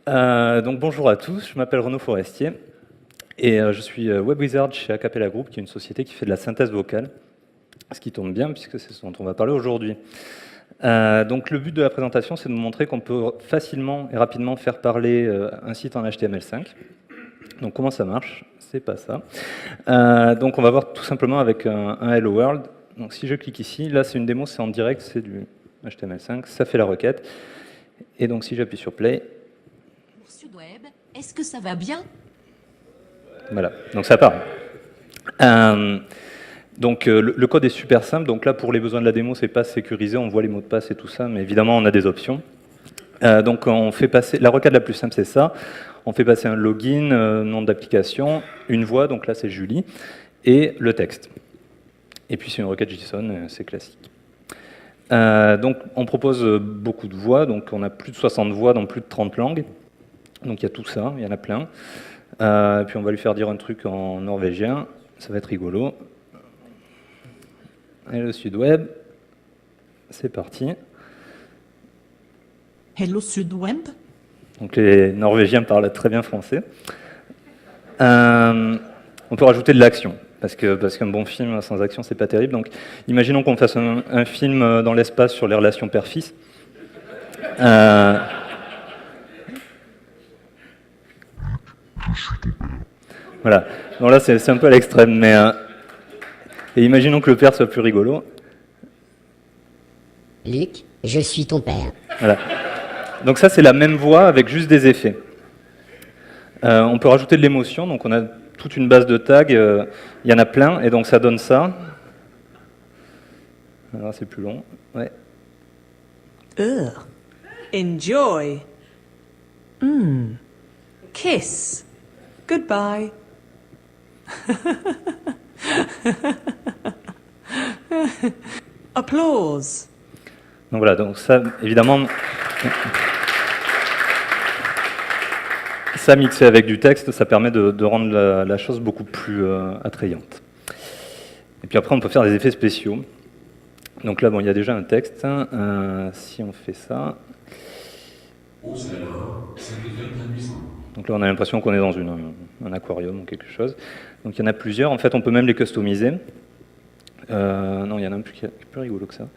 Donc bonjour à tous, je m'appelle Renaud Forestier et je suis Web Wizard chez Acapella Group, qui est une société qui fait de la synthèse vocale, ce qui tombe bien puisque c'est ce dont on va parler aujourd'hui. Donc le but de la présentation, c'est de vous montrer qu'on peut facilement et rapidement faire parler un site en HTML5. Donc comment ça marche? C'est pas ça. Donc on va voir tout simplement avec un Hello World. Donc si je clique ici, là c'est une démo, c'est en direct, c'est du HTML5, ça fait la requête. Et donc si j'appuie sur Play, Sudweb, est-ce que ça va bien? voilà, donc ça part. Donc le code est super simple, donc là pour les besoins de la démo, c'est pas sécurisé, on voit les mots de passe et tout ça, mais évidemment on a des options. Donc on fait passer, la requête la plus simple c'est ça, on fait passer un login, nom d'application, une voix, donc là c'est Julie, et le texte. Et puis c'est une requête JSON, c'est classique. Donc on propose beaucoup de voix, donc on a plus de 60 voix dans plus de 30 langues. Donc il y a tout ça, il y en a plein. Puis on va lui faire dire un truc en norvégien, ça va être rigolo. Et le Sudweb, c'est parti. Hello Sudweb? Donc les Norvégiens parlent très bien français. On peut rajouter de l'action, parce qu'un bon film sans action, c'est pas terrible. Donc imaginons qu'on fasse un film dans l'espace sur les relations père-fils. Voilà. Donc là, c'est un peu à l'extrême, mais et imaginons que le père soit plus rigolo. Luc, je suis ton père. Voilà. Donc ça, c'est la même voix avec juste des effets. On peut rajouter de l'émotion, donc on a toute une base de tags, il y en a plein, et donc ça donne ça. Alors c'est plus long. Ouais. Enjoy. Kiss. Goodbye. Applause. Donc voilà, donc ça, évidemment, ça mixé avec du texte, ça permet de rendre la chose beaucoup plus attrayante. Et puis après, on peut faire des effets spéciaux. Donc là, bon, il y a déjà un texte. Si on fait ça... Donc là, on a l'impression qu'on est dans un aquarium ou quelque chose. Donc il y en a plusieurs. En fait, on peut même les customiser. Non, il y en a un qui est plus rigolo que ça.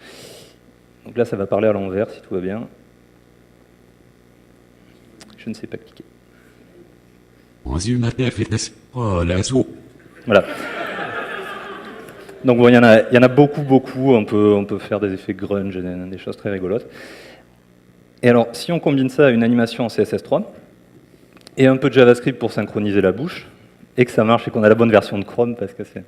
Donc là, ça va parler à l'envers, si tout va bien. Je ne sais pas cliquer. Voilà. Donc bon, il y en a beaucoup. On peut faire des effets grunge, des choses très rigolotes. Et alors, si on combine ça à une animation en CSS3, et un peu de JavaScript pour synchroniser la bouche, et que ça marche et qu'on a la bonne version de Chrome, parce que c'est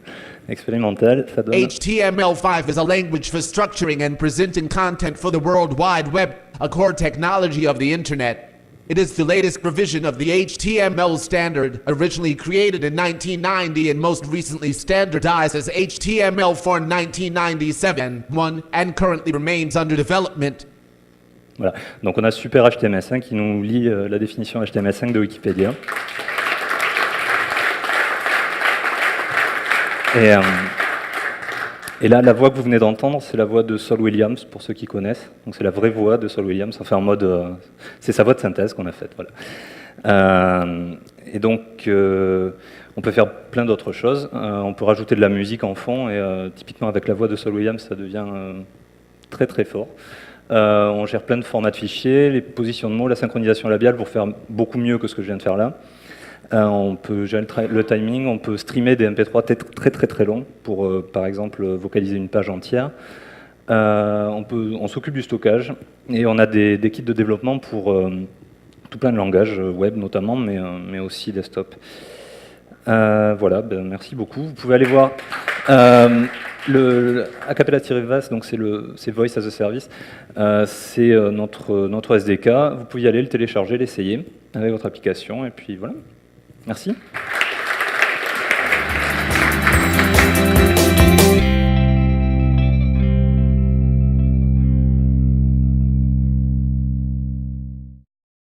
expérimental, ça donne... HTML5 is a language for structuring and presenting content for the World Wide Web, a core technology of the Internet. It is the latest revision of the HTML standard, originally created in 1990 and most recently standardized as HTML4 in 1997 and currently remains under development. Voilà, donc on a Super HTML5 qui nous lit la définition HTML5 de Wikipédia. Et là, la voix que vous venez d'entendre, c'est la voix de Saul Williams, pour ceux qui connaissent. Donc c'est la vraie voix de Saul Williams, enfin en mode... c'est sa voix de synthèse qu'on a faite, voilà. Et donc, on peut faire plein d'autres choses. On peut rajouter de la musique en fond, et typiquement avec la voix de Saul Williams, ça devient très très fort. On gère plein de formats de fichiers, les positions de mots, la synchronisation labiale pour faire beaucoup mieux que ce que je viens de faire là. On peut gérer le timing, on peut streamer des MP3 très longs pour, par exemple, vocaliser une page entière. On s'occupe du stockage et on a des kits de développement pour tout plein de langages, web notamment, mais aussi desktop. Voilà, ben, merci beaucoup. Vous pouvez aller voir le Acapella-VAS, donc c'est Voice as a Service, c'est notre SDK. Vous pouvez y aller, le télécharger, l'essayer avec votre application, et puis voilà. Merci.